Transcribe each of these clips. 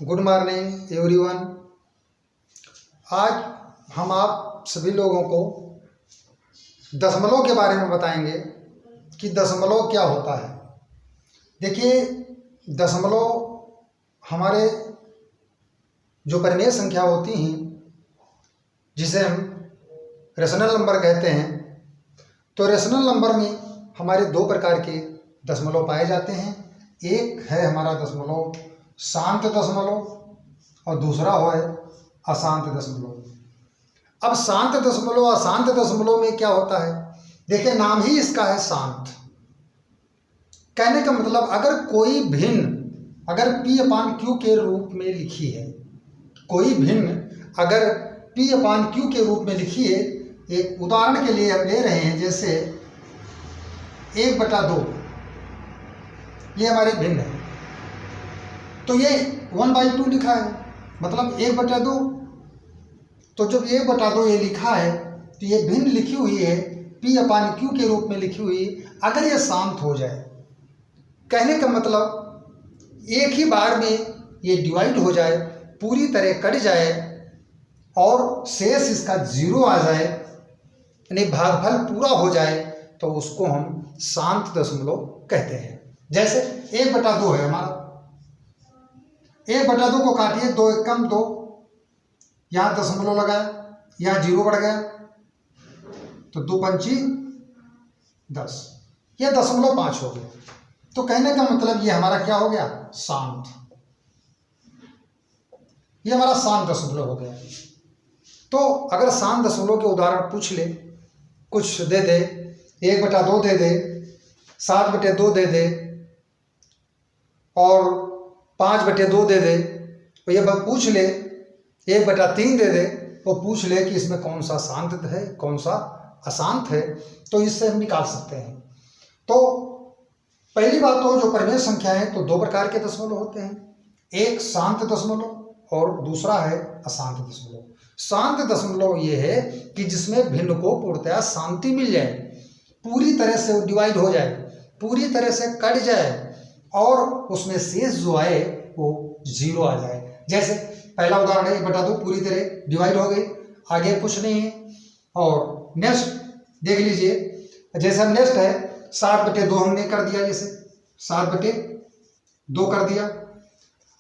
Good morning everyone. आज हम आप सभी लोगों को दशमलव के बारे में बताएंगे कि दशमलव क्या होता है। देखिए, दशमलव हमारे जो परिमेय संख्या होती हैं जिसे हम रेशनल नंबर कहते हैं, तो रेशनल नंबर में हमारे दो प्रकार के दशमलव पाए जाते हैं। एक है हमारा दशमलव शांत दशमलव और दूसरा है अशांत दशमलव। अब शांत दशमलव अशांत दशमलव में क्या होता है, देखिए नाम ही इसका है शांत। कहने का मतलब अगर कोई भिन्न अगर P/Q के रूप में लिखी है, कोई भिन्न अगर P/Q के रूप में लिखी है, एक उदाहरण के लिए हम ले रहे हैं जैसे 1/2, ये हमारे भिन्न है, तो ये 1/2 लिखा है, मतलब 1/2। तो जब 1/2 ये लिखा है तो ये भिन्न लिखी हुई है, P/Q के रूप में लिखी हुई। अगर ये शांत हो जाए, कहने का मतलब एक ही बार में ये डिवाइड हो जाए, पूरी तरह कट जाए और शेष इसका 0 आ जाए, यानी भागफल पूरा हो जाए, तो उसको हम शांत दशमलव कहते हैं। जैसे 1/2 है हमारा, 1/2 को काटिए, 2 एकम 2, यहाँ दशमलव लगाया, यहाँ 0 बढ़ गया, तो 2 पंची 10, ये 0.5 हो गया। तो कहने का मतलब ये हमारा क्या हो गया, शांत। ये हमारा शांत दशमलव हो गया। तो अगर शांत दशमलव के उदाहरण पूछ ले, कुछ दे दे, 1/2 दे दे, 7/2 दे दे और 5/2 दे दे, तो ये पूछ ले 1/3 दे दे, तो पूछ ले कि इसमें कौन सा शांत है कौन सा अशांत है, तो इससे हम निकाल सकते हैं। तो पहली बात तो जो परिमेय संख्या है, तो दो प्रकार के दशमलव होते हैं, एक शांत दशमलव और दूसरा है अशांत दशमलव। शांत दशमलव ये है कि जिसमें भिन्न को पूर्णतः शांति मिल जाए, पूरी तरह से डिवाइड हो जाए, पूरी तरह से कट जाए और उसमें शेष जो आए वो 0 आ जाए। जैसे पहला उदाहरण है 1/2 पूरी तरह डिवाइड हो गई, आगे कुछ नहीं है। और नेक्स्ट देख लीजिए, जैसे नेक्स्ट है 7/2 हमने कर दिया, जैसे 7/2 कर दिया।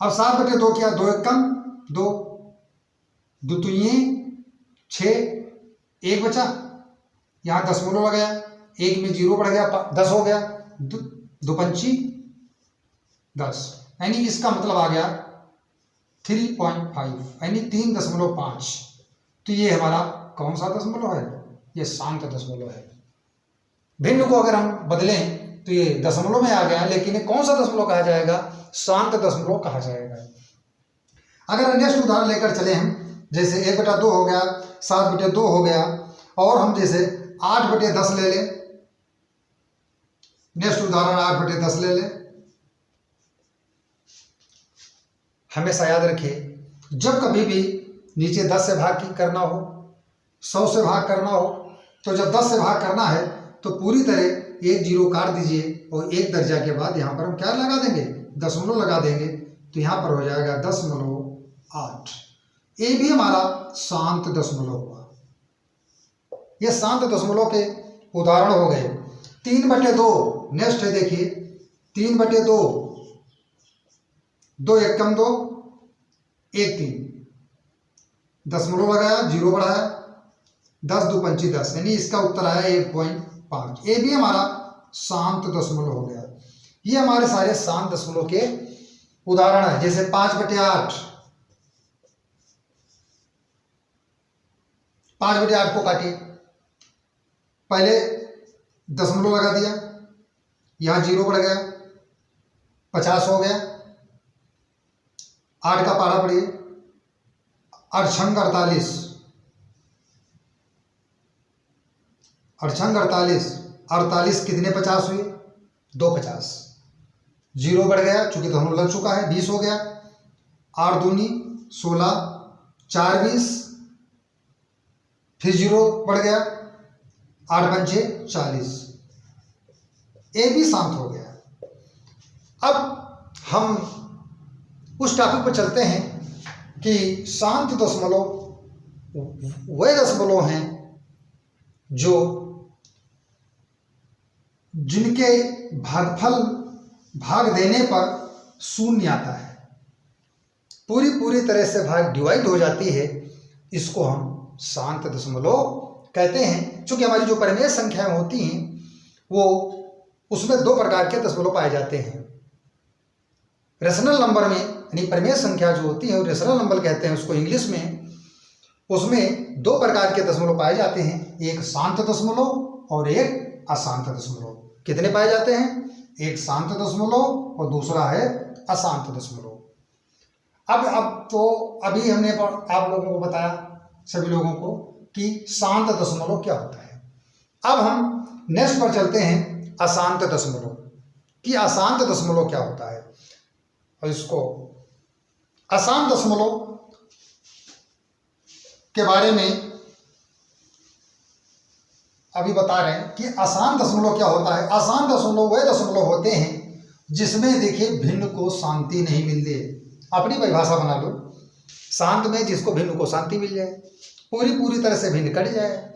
अब 7/2 किया, 2 एकम 2, 2 दूनी 6, 1 बचा, यहाँ दशमलव लगाया, 1 में 0 बढ़ गया, 10 हो गया, 2 पंची 10, यानी इसका मतलब आ गया 3.5, यानी 3.5। तो ये हमारा कौन सा दशमलव है, ये शांत दशमलव है। भिन्न को अगर हम बदलें तो ये दशमलव में आ गया, लेकिन ये कौन सा दशमलव कहा जाएगा, शांत दशमलव कहा जाएगा। अगर नेक्स्ट उदाहरण लेकर चले हम, जैसे 1/2 हो गया, 7/2 हो गया, और हम जैसे 8/10 ले लें, नेक्स्ट उदाहरण 8/10 ले लें। हमेशा याद रखिए, जब कभी भी नीचे 10 से भाग करना हो, 100 से भाग करना हो, तो जब 10 से भाग करना है तो पूरी तरह 1 0 काट दीजिए और 1 दर्जा के बाद यहाँ पर हम क्या लगा देंगे, दशमलव लगा देंगे, तो यहाँ पर हो जाएगा 10.8। ये भी हमारा शांत दशमलव हुआ। ये शांत दशमलव के उदाहरण हो गए। 3/2 नेक्स्ट है, देखिए 3/2, 2 एकम 2, 1 3, दशमलव लगाया, 0 बढ़ाया, 10 2 पंची 10, यानी इसका उत्तर आया 1.5। ये भी हमारा शांत दशमलव हो गया। ये हमारे सारे शांत दशमलव के उदाहरण है। जैसे 5/8, 5/8 को काटिए, पहले दशमलव लगा दिया, यहाँ 0 बढ़ गया, 50 हो गया, 8 का पहाड़ा पढ़िए, 8 48, 48 कितने 50 हुए, 2 50, 0 बढ़ गया, चूंकि दशमलव लग चुका है, 20 हो गया, 8 दूनी 16, 4 20, फिर 0 बढ़ गया, 8 पंचे 40, ये भी शांत हो गया। अब हम उस टॉपिक पर चलते हैं कि शांत दशमलव वे दशमलव हैं जो जिनके भागफल भाग देने पर शून्य आता है, पूरी तरह से भाग डिवाइड हो जाती है, इसको हम शांत दशमलव कहते हैं। क्योंकि हमारी जो परिमेय संख्याएं होती हैं वो उसमें दो प्रकार के दशमलव पाए जाते हैं। रेशनल नंबर में यानी परिमेय संख्या जो होती है वो रेशनल नंबर कहते हैं उसको इंग्लिश में। उसमें दो प्रकार के दशमलव पाए जाते हैं, एक शांत दशमलव और एक अशांत दशमलव। कितने पाए जाते हैं? एक शांत दशमलव और दूसरा है अशांत दशमलव। अब तो अभी हमने आप लोगों को बताया, सभी लोगों को, कि शांत दशमलव क्या होता है। अब हम नेक्स्ट पर चलते हैं अशांत दशमलव, कि अशांत दशमलव क्या होता है। और इसको अशांत दशमलव के बारे में अभी बता रहे हैं कि अशांत दशमलव क्या होता है। अशांत दशमलव वे दशमलव होते हैं जिसमें देखिए भिन्न को शांति नहीं मिलती है। अपनी परिभाषा बना लो, शांत में जिसको भिन्न को शांति मिल जाए, पूरी तरह से भिन्न कट जाए,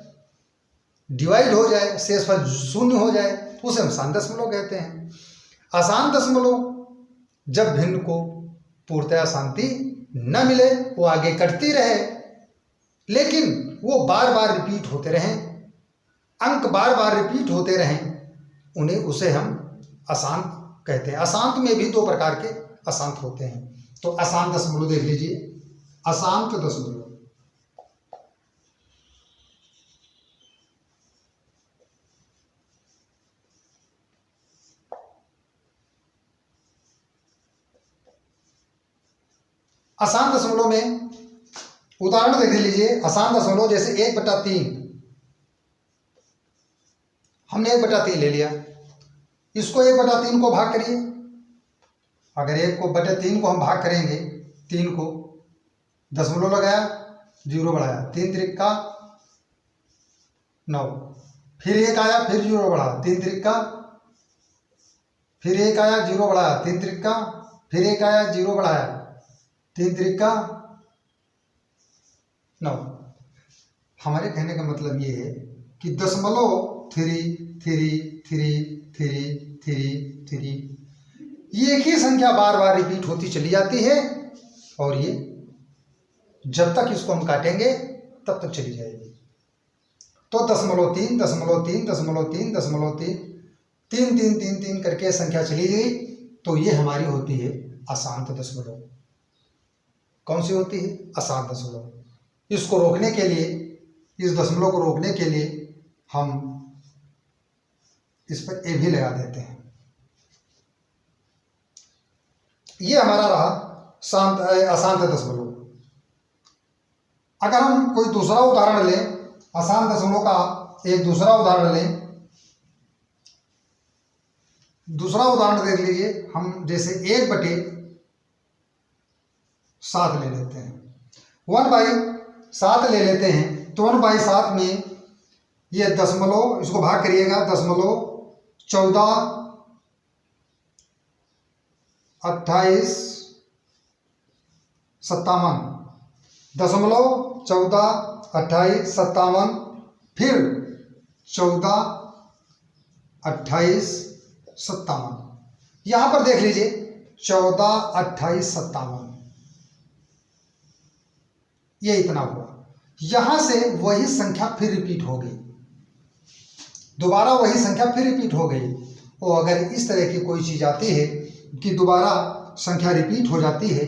डिवाइड हो जाए, शेष पर शून्य हो जाए, उसे हम शांत दशमलव कहते हैं। अशांत दशमलव जब भिन्न को पूर्णतया शांति न मिले, वो आगे कटती रहे लेकिन वो बार बार रिपीट होते रहें, अंक बार बार रिपीट होते रहें, उसे हम अशांत कहते हैं। अशांत में भी दो प्रकार के अशांत होते हैं। तो अशांत दशमलव देख लीजिए। अशांत दशमलव अशांत दशमलव में उदाहरण देख लीजिए। अशांत दशमलव जैसे 1/3, हमने 1/3 ले लिया, इसको 1/3 को भाग करिए। अगर 1/3 को हम भाग करेंगे, 3 को दशमलव लगाया, 0 बढ़ाया, 3 त्रिका 9, फिर 1 आया, फिर 0 बढ़ा, 3 त्रिका, फिर 1 आया, 0 बढ़ाया, 3 त्रिका, फिर 1 आया, 0 बढ़ाया, 3 त्रिका 9। हमारे कहने का मतलब ये है कि दशमलव 3 3 3 3 3 3 ये एक ही संख्या बार बार रिपीट होती चली जाती है और ये जब तक इसको हम काटेंगे तब तक चली जाएगी। तो 0.3 0.3 0.3 0.3 3 3 3 3 करके संख्या चली गई, तो ये हमारी होती है अशांत दशमलव। कौन सी होती है? अशांत दशमलव। इसको रोकने के लिए, इस दशमलव को रोकने के लिए हम इस पर ए भी लगा देते हैं। ये हमारा रहा अशांत दशमलव। अगर हम कोई दूसरा उदाहरण लें, अशांत दशमलव का एक दूसरा उदाहरण लें, दूसरा उदाहरण देख लीजिए। हम जैसे 1/7 ले लेते हैं, 1/7 ले लेते हैं। तो 1/7 में ये दशमलव, इसको भाग करिएगा, 0.14 28 57, 0.14 28 57, फिर 14 28 57। यहां पर देख लीजिए 14 28 57, ये इतना हुआ। यहां से वही संख्या फिर रिपीट हो गई, दोबारा वही संख्या फिर रिपीट हो गई। और अगर इस तरह की कोई चीज आती है कि दोबारा संख्या रिपीट हो जाती है,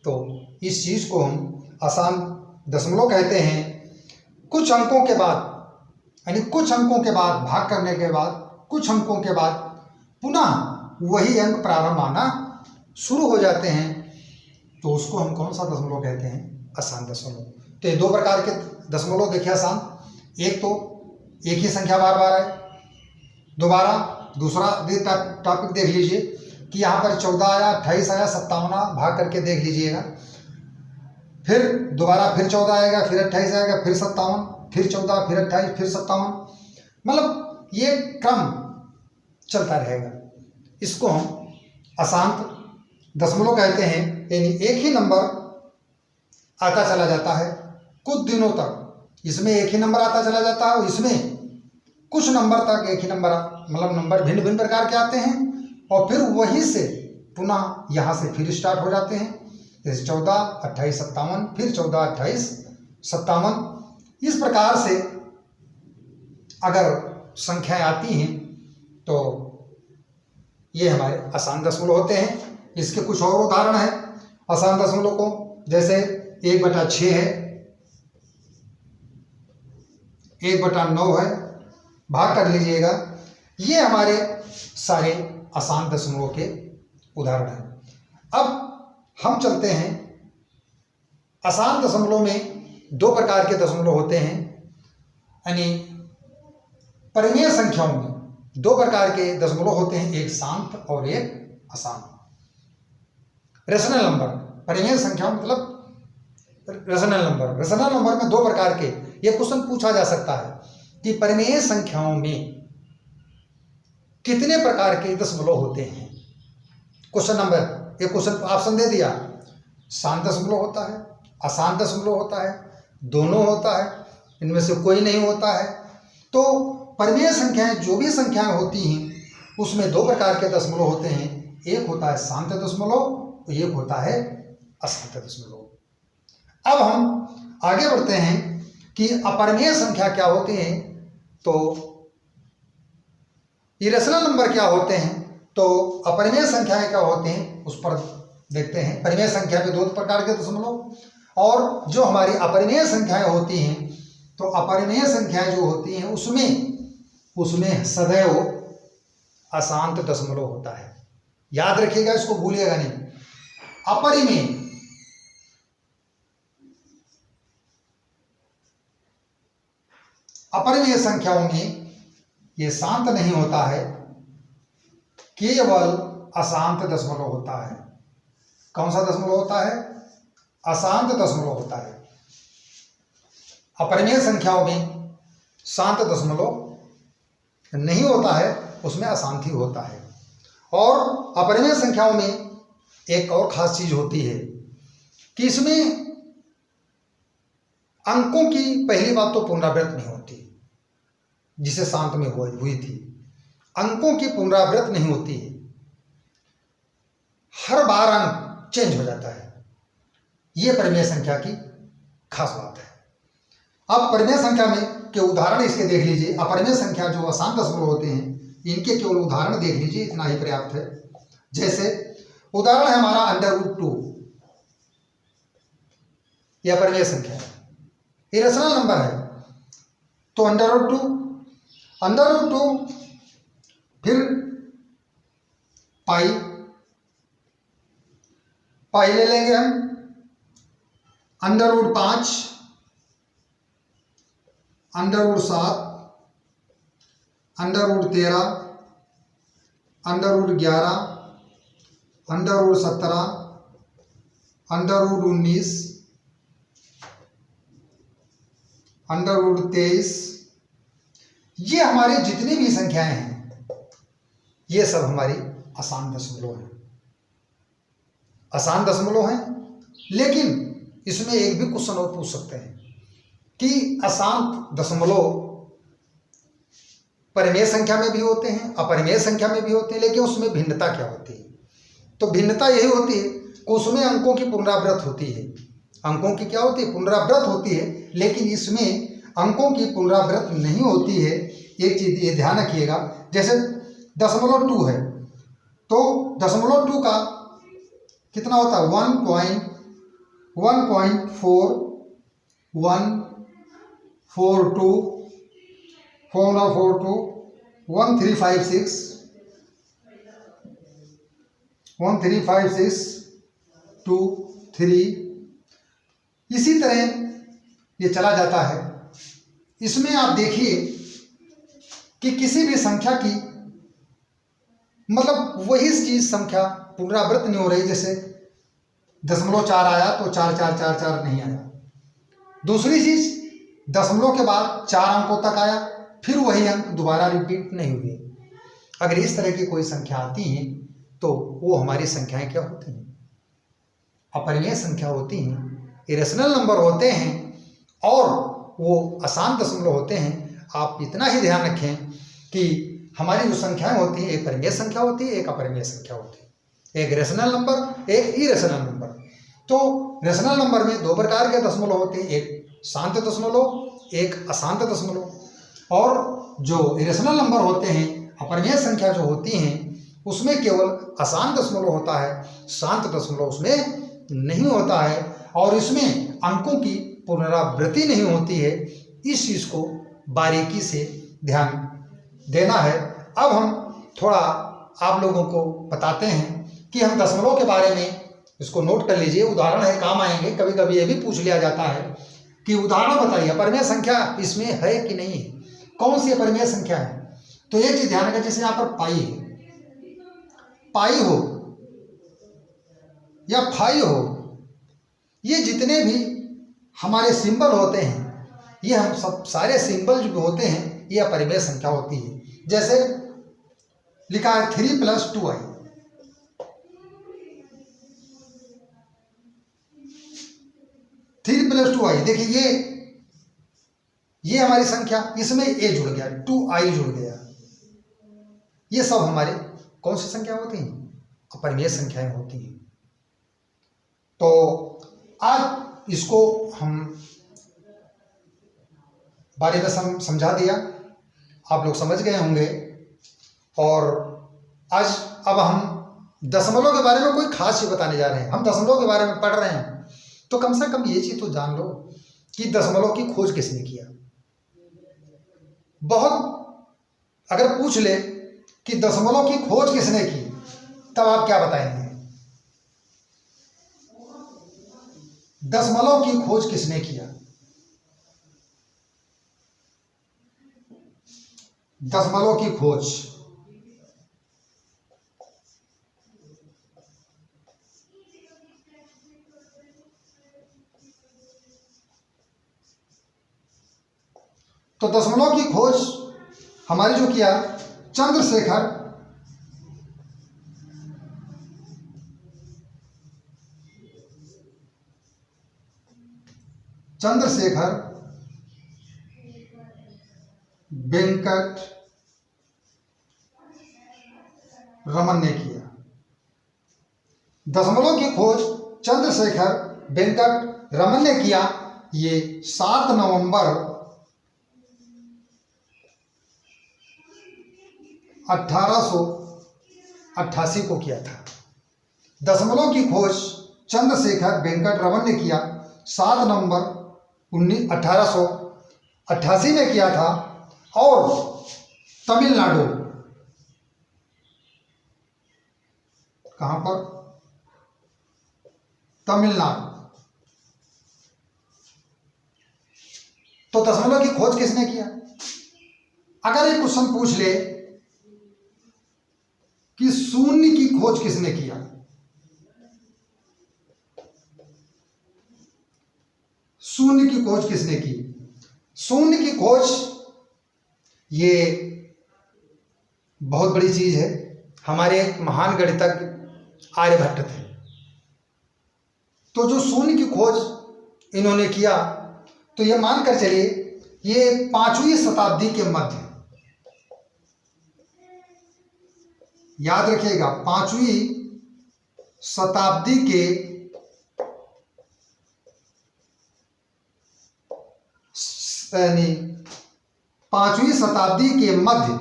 तो इस चीज को हम अशांत दशमलव कहते हैं। कुछ अंकों के बाद, यानी कुछ अंकों के बाद भाग करने के बाद, कुछ अंकों के बाद पुनः वही अंक प्रारंभ आना शुरू हो जाते हैं, तो उसको हम कौन सा दशमलव कहते हैं? अशांत दशमलव। तो ये दो प्रकार के दशमलव देखिए अशांत। एक तो एक ही संख्या बार बार आए, दोबारा दूसरा टॉपिक देख लीजिए कि यहाँ पर 14 आया, 28 आया, 57 भाग करके देख लीजिएगा। फिर दोबारा फिर 14 आएगा, फिर 28 आएगा, फिर 57, फिर 14, फिर 28, फिर 57, मतलब ये क्रम चलता रहेगा। इसको हम अशांत दशमलव कहते हैं, यानी एक ही नंबर आता चला जाता है कुछ दिनों तक। इसमें एक ही नंबर आता चला जाता है और इसमें कुछ नंबर तक एक ही नंबर, मतलब नंबर भिन्न भिन्न प्रकार के आते हैं और फिर वहीं से पुनः यहाँ से फिर स्टार्ट हो जाते हैं। जैसे 14, 28, 57, फिर 14, 28, 57। इस प्रकार से अगर संख्याएं आती हैं तो ये हमारे आसान दशमलव होते हैं। इसके कुछ और उदाहरण हैं आसान दशमलव को, जैसे 1/6 है, 1/9 है, भाग कर लीजिएगा। ये हमारे सारे आसान दशमलव के उदाहरण हैं। अब हम चलते हैं, आसान दशमलव में दो प्रकार के दशमलव होते हैं, यानी परिमेय संख्याओं में दो प्रकार के दशमलव होते हैं, एक शांत और एक अशांत। रेशनल नंबर, परिमेय संख्या मतलब रेशनल नंबर। रेशनल नंबर में दो प्रकार के, ये क्वेश्चन पूछा जा सकता है कि परिमेय संख्याओं में कितने प्रकार के दशमलव होते हैं। क्वेश्चन नंबर, एक क्वेश्चन ऑप्शन दे दिया, शांत दशमलव होता है, अशांत दशमलव होता है, दोनों होता है, इनमें से कोई नहीं होता है। तो परिमेय संख्याएं, जो भी संख्याएं होती हैं उसमें दो प्रकार के दशमलव होते हैं, एक होता है शांत दशमलव, एक होता है अशांत दशमलव। अब हम आगे बढ़ते हैं कि अपरिमेय संख्या क्या होती है, तो इरेशनल नंबर क्या होते हैं, तो अपरिमेय संख्याएं क्या होते हैं उस पर देखते हैं। परिमेय संख्या में दो प्रकार के दशमलव, और जो हमारी अपरिमेय संख्याएं होती हैं, तो अपरिमेय संख्याएं जो होती हैं उसमें सदैव अशांत दशमलव होता है। याद रखिएगा, इसको भूलिएगा नहीं। अपरिमेय संख्याओं में ये शांत नहीं होता है, केवल अशांत दशमलव होता है। कौन सा दशमलव होता है? अशांत दशमलव होता है। अपरिमेय संख्याओं में शांत दशमलव नहीं होता है, उसमें अशांति होता है। और अपरिमेय संख्याओं में एक और खास चीज होती है कि इसमें अंकों की पहली बात तो पुनरावृत्ति नहीं होती, जिसे शांत में हुई थी। अंकों की पुनरावृत्ति नहीं होती है, हर बार अंक चेंज हो जाता है। यह परिमेय संख्या की खास बात है। अब परिमेय संख्या में के उदाहरण इसके देख लीजिए। अपरिमेय संख्या जो अशांत दशमलव होते हैं, इनके केवल उदाहरण देख लीजिए, इतना ही पर्याप्त है। जैसे उदाहरण है हमारा √2, यह परिमेय संख्या है, ये रेशनल नंबर है। तो √2 फिर पाई ले लेंगे हम, √5, √7, √13, √11, √17, √19, √23। ये हमारी जितनी भी संख्याएं हैं, ये सब हमारी आसान दशमलव हैं। आसान दशमलव हैं, लेकिन इसमें एक भी क्वेश्चन और पूछ सकते हैं कि अशांत दशमलव परिमेय संख्या में भी होते हैं, अपरिमेय संख्या में भी होते हैं, लेकिन उसमें भिन्नता क्या होती है? तो भिन्नता यही होती है कि उसमें अंकों की पुनरावृत्ति होती है। अंकों की क्या होती है? पुनरावृत्ति होती है, लेकिन इसमें अंकों की पुनरावृत्ति नहीं होती है। एक चीज ये ध्यान रखिएगा, जैसे 0.2 है, तो 0.2 का कितना होता है? 1.4142 1356 135623। इसी तरह ये चला जाता है। इसमें आप देखिए कि किसी भी संख्या की मतलब वही चीज संख्या पुनरावृत्ति नहीं हो रही। जैसे 0.4 आया तो 4444 नहीं आया। दूसरी चीज दशमलव के बाद 4 अंकों तक आया, फिर वही अंक दोबारा रिपीट नहीं हुए। अगर इस तरह की कोई संख्या आती है तो वो हमारी संख्याएं क्या होती हैं? अपरिमेय संख्या होती हैं, इरेशनल नंबर होते हैं और वो अशांत दशमलव होते हैं। आप इतना ही ध्यान रखें कि हमारी जो संख्याएं होती हैं, एक परिमेय संख्या होती है, एक अपरिमेय संख्या होती है, एक रेशनल नंबर, एक इरेशनल नंबर। तो रेशनल नंबर में दो प्रकार के दशमलव होते हैं, एक शांत दशमलव, एक अशांत दशमलव। और जो इरेशनल नंबर होते हैं, अपरिमेय संख्या जो होती हैं, उसमें केवल अशांत दशमलव होता है, शांत दशमलव उसमें नहीं होता है और इसमें अंकों की पुनरावृत्ति नहीं होती है। इस चीज़ को बारीकी से ध्यान देना है। अब हम थोड़ा आप लोगों को बताते हैं कि हम दशमलव के बारे में, इसको नोट कर लीजिए, उदाहरण है, काम आएंगे। कभी कभी ये भी पूछ लिया जाता है कि उदाहरण बताइए, अपरिमेय संख्या इसमें है कि नहीं है, कौन सी अपरिमेय संख्या है। तो एक चीज ध्यान रखें, जैसे यहाँ पर पाई है, पाई हो या फाई हो, ये जितने भी हमारे सिंबल होते हैं, ये हम सब सारे सिंबल जो होते हैं, ये अपरिमेय संख्या होती है। जैसे लिखा है 3 + 2i, देखिए ये हमारी संख्या, इसमें a जुड़ गया, 2i जुड़ गया, ये सब हमारे कौन सी संख्या होती हैं? अपरिमेय संख्याएं होती हैं। तो आज इसको हम बारे में समझा दिया, आप लोग समझ गए होंगे। और आज अब हम दशमलव के बारे में कोई खास चीज बताने जा रहे हैं। हम दशमलव के बारे में पढ़ रहे हैं तो कम से कम ये चीज तो जान लो कि दशमलव की खोज किसने किया। बहुत अगर पूछ ले कि दशमलव की खोज किसने की, तब आप क्या बताएंगे? दशमलव की खोज किसने किया? दशमलव की खोज तो दशमलव की खोज हमारी जो किया चंद्रशेखर वेंकट रमन ने किया। दशमलव की खोज चंद्रशेखर वेंकट रमन ने किया। ये 7 नवंबर 1888 को किया था। दशमलव की खोज चंद्रशेखर वेंकट रमन ने किया, 7 नवंबर 1888 में किया था। और तमिलनाडु, कहां पर? तमिलनाडु। तो दशमलव की खोज किसने किया? अगर एक क्वेश्चन पूछ ले कि शून्य की खोज किसने किया, शून्य की खोज किसने की? शून्य की खोज ये बहुत बड़ी चीज है। हमारे एक महान गणितज्ञ आर्यभट्ट थे। तो जो शून्य की खोज इन्होंने किया, तो ये मानकर चलिए ये 5वीं शताब्दी के मध्य, याद रखिएगा 5वीं शताब्दी के यानी 5वीं शताब्दी के मध्य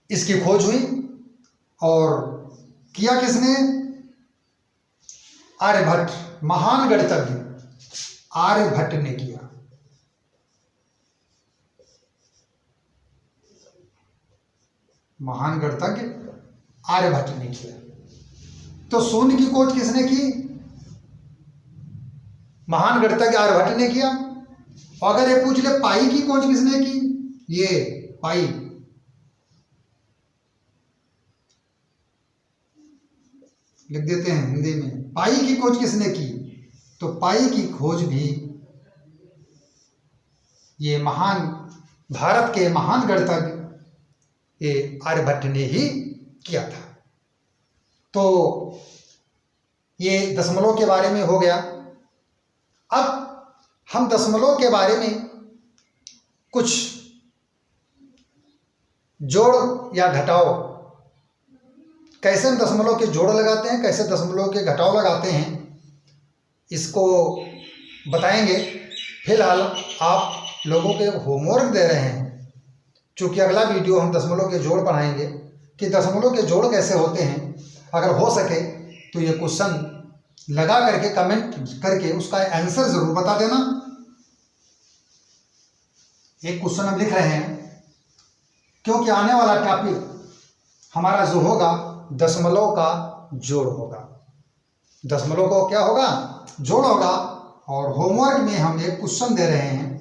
इसकी खोज हुई। और किया किसने? आर्यभट्ट, महान गणितज्ञ आर्यभट्ट ने किया। महान गणितज्ञ आर्यभट्ट ने किया। तो शून्य की खोज किसने की? महान गणितज्ञ आर्यभट्ट ने किया। और अगर ये पूछ ले पाई की खोज किसने की, ये पाई, लिख देते हैं हिंदी में, पाई की खोज किसने की? तो पाई की खोज भी ये महान भारत के महान गणितज्ञ ये आर्यभट्ट ने ही किया था। तो ये दशमलव के बारे में हो गया। अब हम दशमलव के बारे में कुछ जोड़ या घटाव, कैसे हम दशमलव के जोड़ लगाते हैं, कैसे दशमलव के घटाव लगाते हैं, इसको बताएंगे। फिलहाल आप लोगों को एक होमवर्क दे रहे हैं, चूँकि अगला वीडियो हम दशमलव के जोड़ पढ़ाएंगे कि दशमलव के जोड़ कैसे होते हैं। अगर हो सके तो ये क्वेश्चन लगा करके कमेंट करके उसका आंसर ज़रूर बता देना। एक क्वेश्चन हम लिख रहे हैं क्योंकि आने वाला टॉपिक हमारा जो होगा दशमलव का जोड़ होगा। दशमलव को क्या होगा? जोड़ होगा। और होमवर्क में हम एक क्वेश्चन दे रहे हैं,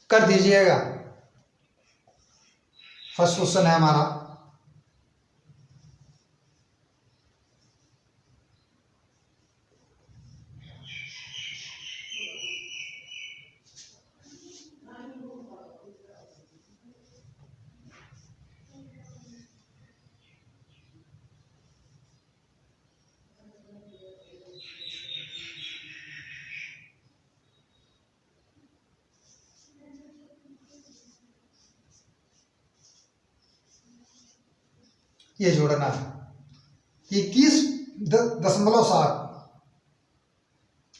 कर दीजिएगा। फर्स्ट क्वेश्चन है हमारा, ये जोड़ना है 21.7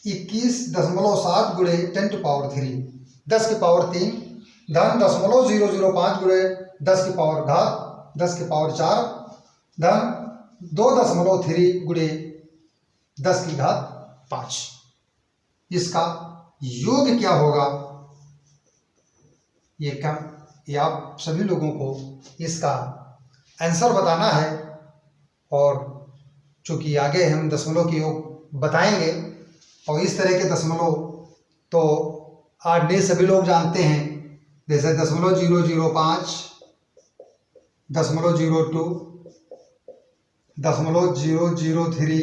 21.7 गुणे 10 की पावर 3 10 की पावर 3 धन 0.005 गुणे 10 की पावर घात 10 की पावर 4 धन 2.3 गुणे 10 की घात 5। इसका योग क्या होगा? ये आप सभी लोगों को इसका आंसर बताना है। और चूँकि आगे हम दशमलव के योग बताएंगे और इस तरह के दशमलव तो आज नहीं सभी लोग जानते हैं, जैसे 0.005, 0.02, 0.003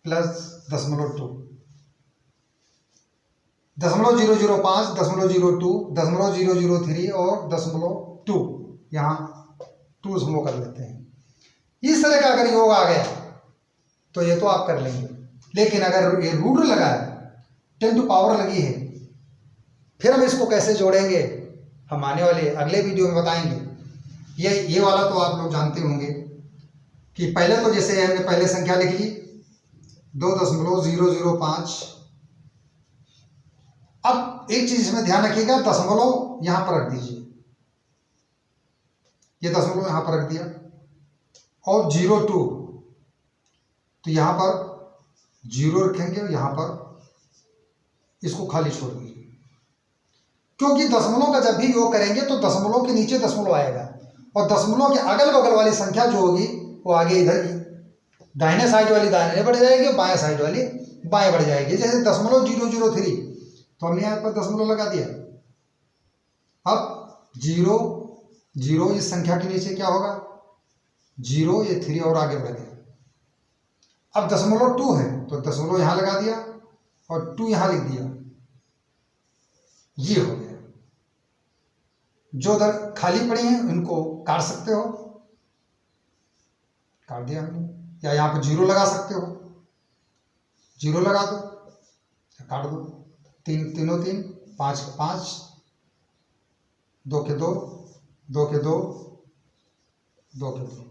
प्लस 0.2, 0.005, 0.02, 0.003 और 0.2, यहाँ 2 दशमलव कर लेते हैं। इस तरह का अगर योग आ गया तो ये तो आप कर लेंगे, लेकिन अगर ये रूट लगा है, 10 टू पावर लगी है, फिर हम इसको कैसे जोड़ेंगे हम आने वाले अगले वीडियो में बताएंगे। ये वाला तो आप लोग जानते होंगे कि पहले तो जैसे हमने पहले संख्या लिख ली 2.005। अब एक चीज इसमें ध्यान रखिएगा, दशमलव यहां पर रख दीजिए, ये दशमलव यहां पर रख दिया और 0.2 तो यहां पर 0 रखेंगे, यहां पर इसको खाली छोड़ दीजिए, क्योंकि दशमलव का जब भी योग करेंगे तो दशमलव के नीचे दशमलव आएगा और दशमलव के अगल बगल वाली संख्या जो होगी वो आगे इधर की दाहिने साइड वाली दाहिने बढ़ जाएगी, बाएं साइड वाली बाएं बढ़ जाएगी। जैसे 0.003 तो हमने यहाँ पर दशमलव लगा दिया। अब 0 इस संख्या के नीचे क्या होगा? 0, ये 3 और आगे बढ़ गया। अब 0.2 है तो दशमलव यहाँ लगा दिया और 2 यहाँ लिख दिया, ये हो गया। जो उधर खाली पड़ी हैं उनको काट सकते हो, काट दिया हमने, या यहाँ पर 0 लगा सकते हो, 0 लगा दो या काट दो। 3 तीनों 3, 5 के 5, 2 के 2, 2 के 2, 2 के 2,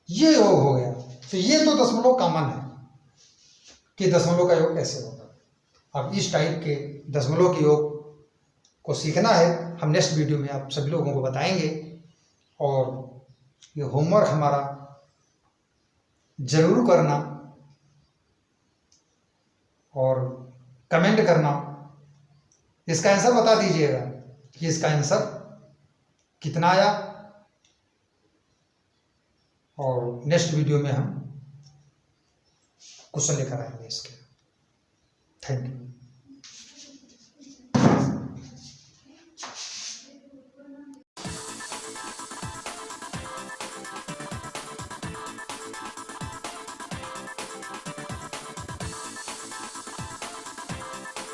ये योग हो गया। तो ये तो दशमलव कॉमन है कि दशमलव का योग कैसे होगा। अब इस टाइप के दशमलव के योग को सीखना है, हम नेक्स्ट वीडियो में आप सभी लोगों को बताएंगे। और ये होमवर्क हमारा जरूर करना और कमेंट करना, इसका आंसर बता दीजिएगा कि इसका आंसर कितना आया। और नेक्स्ट वीडियो में हम क्वेश्चन लेकर आएंगे इसके। Thank you.